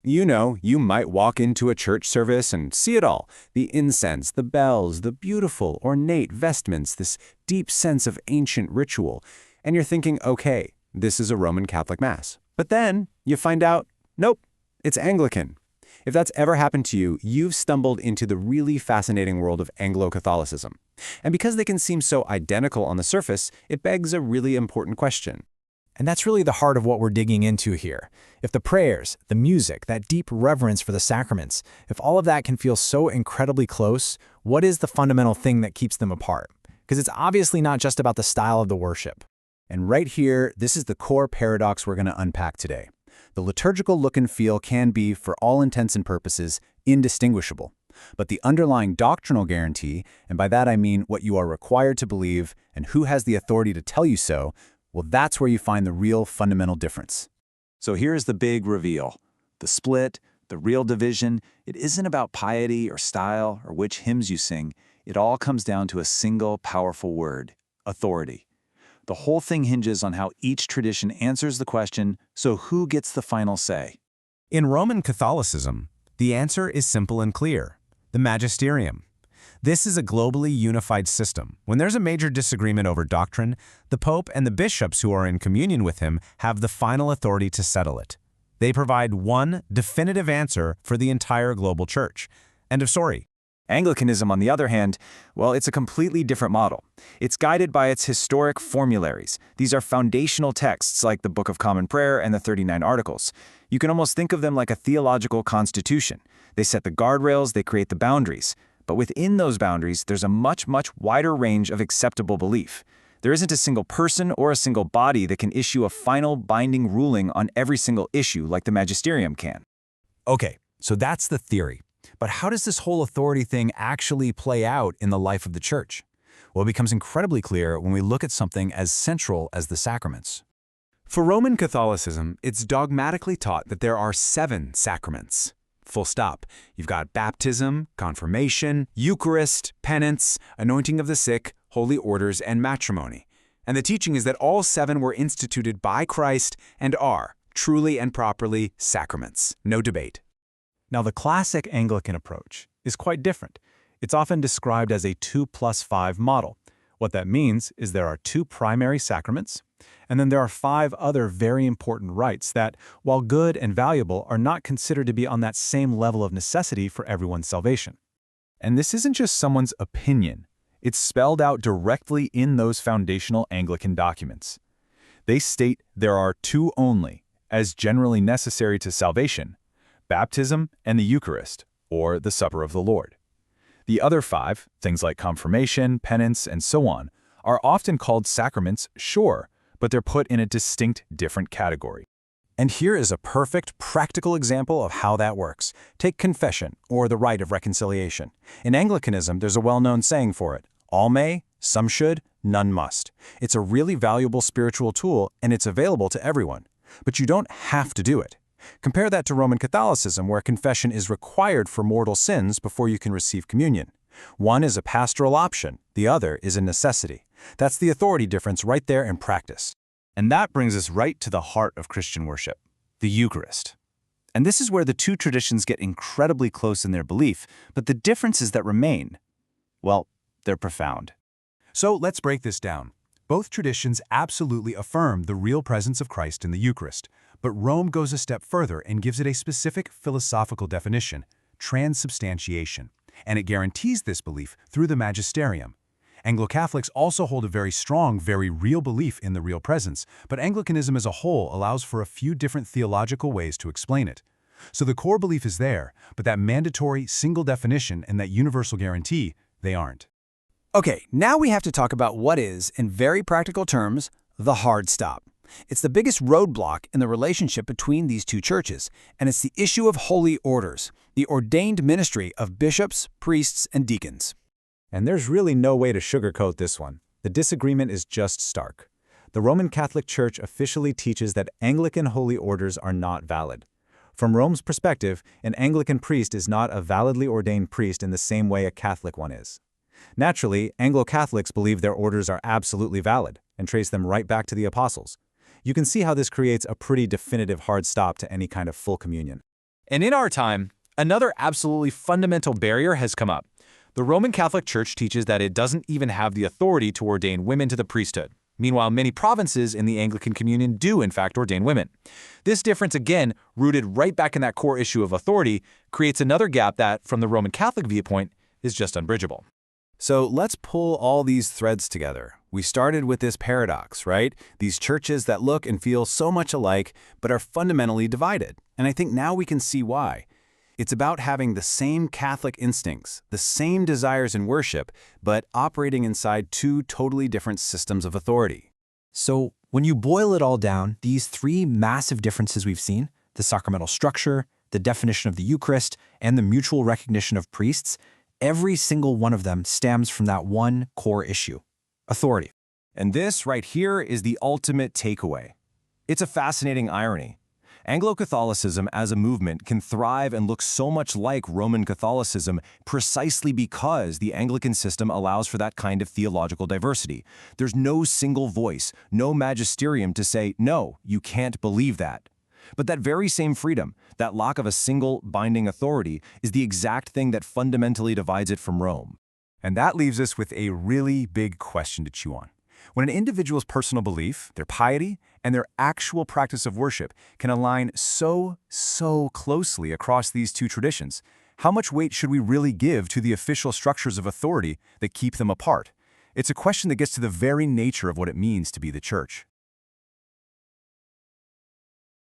You might walk into a church service and see it all. The incense, the bells, the beautiful, ornate vestments, this deep sense of ancient ritual. And you're thinking, okay, this is a Roman Catholic Mass. But then you find out, nope, it's Anglican. If that's ever happened to you, you've stumbled into the really fascinating world of Anglo Catholicism. And because they can seem so identical on the surface, it begs a really important question. And that's really the heart of what we're digging into here. If the prayers, the music, that deep reverence for the sacraments, if all of that can feel so incredibly close, what is the fundamental thing that keeps them apart? Because it's obviously not just about the style of the worship. And right here, this is the core paradox we're going to unpack today. The liturgical look and feel can be, for all intents and purposes, indistinguishable. But the underlying doctrinal guarantee, and by that I mean what you are required to believe and who has the authority to tell you so, well, that's where you find the real fundamental difference. So here's the big reveal. The split, the real division, it isn't about piety or style or which hymns you sing. It all comes down to a single powerful word: authority. The whole thing hinges on how each tradition answers the question, so who gets the final say? In Roman Catholicism, the answer is simple and clear: the magisterium. This is a globally unified system. When there's a major disagreement over doctrine, the Pope and the bishops who are in communion with him have the final authority to settle it. They provide one definitive answer for the entire global church. End of story. Anglicanism, on the other hand, well, it's a completely different model. It's guided by its historic formularies. These are foundational texts like the Book of Common Prayer and the 39 Articles. You can almost think of them like a theological constitution. They set the guardrails, they create the boundaries. But within those boundaries, there's a much wider range of acceptable belief. There isn't a single person or a single body that can issue a final binding ruling on every single issue like the magisterium can. Okay, so that's the theory. But how does this whole authority thing actually play out in the life of the church? Well, it becomes incredibly clear when we look at something as central as the sacraments. For Roman Catholicism, it's dogmatically taught that there are 7 sacraments. Full stop. You've got baptism, confirmation, Eucharist, penance, anointing of the sick, holy orders, and matrimony. And the teaching is that all 7 were instituted by Christ and are, truly and properly, sacraments. No debate. Now, the classic Anglican approach is quite different. It's often described as a 2+5 model. What that means is there are 2 primary sacraments, and then there are 5 other very important rites that, while good and valuable, are not considered to be on that same level of necessity for everyone's salvation. And this isn't just someone's opinion. It's spelled out directly in those foundational Anglican documents. They state there are 2 only, as generally necessary to salvation: baptism and the Eucharist, or the Supper of the Lord. The other 5, things like confirmation, penance, and so on, are often called sacraments, sure, but they're put in a distinct different category. And here is a perfect, practical example of how that works. Take confession, or the rite of reconciliation. In Anglicanism, there's a well-known saying for it: all may, some should, none must. It's a really valuable spiritual tool, and it's available to everyone. But you don't have to do it. Compare that to Roman Catholicism, where confession is required for mortal sins before you can receive communion. One is a pastoral option, the other is a necessity. That's the authority difference right there in practice. And that brings us right to the heart of Christian worship, the Eucharist. And this is where the 2 traditions get incredibly close in their belief, but the differences that remain, well, they're profound. So let's break this down. Both traditions absolutely affirm the real presence of Christ in the Eucharist, but Rome goes a step further and gives it a specific philosophical definition: transubstantiation, and it guarantees this belief through the magisterium. Anglo-Catholics also hold a very strong, very real belief in the real presence, but Anglicanism as a whole allows for a few different theological ways to explain it. So the core belief is there, but that mandatory single definition and that universal guarantee, they aren't. Okay, now we have to talk about what is, in very practical terms, the hard stop. It's the biggest roadblock in the relationship between these 2 churches, and it's the issue of holy orders, the ordained ministry of bishops, priests, and deacons. And there's really no way to sugarcoat this one. The disagreement is just stark. The Roman Catholic Church officially teaches that Anglican holy orders are not valid. From Rome's perspective, an Anglican priest is not a validly ordained priest in the same way a Catholic one is. Naturally, Anglo-Catholics believe their orders are absolutely valid and trace them right back to the apostles. You can see how this creates a pretty definitive hard stop to any kind of full communion. And in our time, another absolutely fundamental barrier has come up. The Roman Catholic Church teaches that it doesn't even have the authority to ordain women to the priesthood. Meanwhile, many provinces in the Anglican Communion do, in fact, ordain women. This difference, again, rooted right back in that core issue of authority, creates another gap that, from the Roman Catholic viewpoint, is just unbridgeable. So let's pull all these threads together. We started with this paradox, right? These churches that look and feel so much alike, but are fundamentally divided. And I think now we can see why. It's about having the same Catholic instincts, the same desires in worship, but operating inside two totally different systems of authority. So when you boil it all down, these three massive differences we've seen, the sacramental structure, the definition of the Eucharist, and the mutual recognition of priests, every single one of them stems from that one core issue: authority. And this right here is the ultimate takeaway. It's a fascinating irony. Anglo-Catholicism as a movement can thrive and look so much like Roman Catholicism precisely because the Anglican system allows for that kind of theological diversity. There's no single voice, no magisterium to say, no, you can't believe that. But that very same freedom, that lack of a single binding authority, is the exact thing that fundamentally divides it from Rome. And that leaves us with a really big question to chew on. When an individual's personal belief, their piety, and their actual practice of worship can align so closely across these two traditions, how much weight should we really give to the official structures of authority that keep them apart? It's a question that gets to the very nature of what it means to be the Church.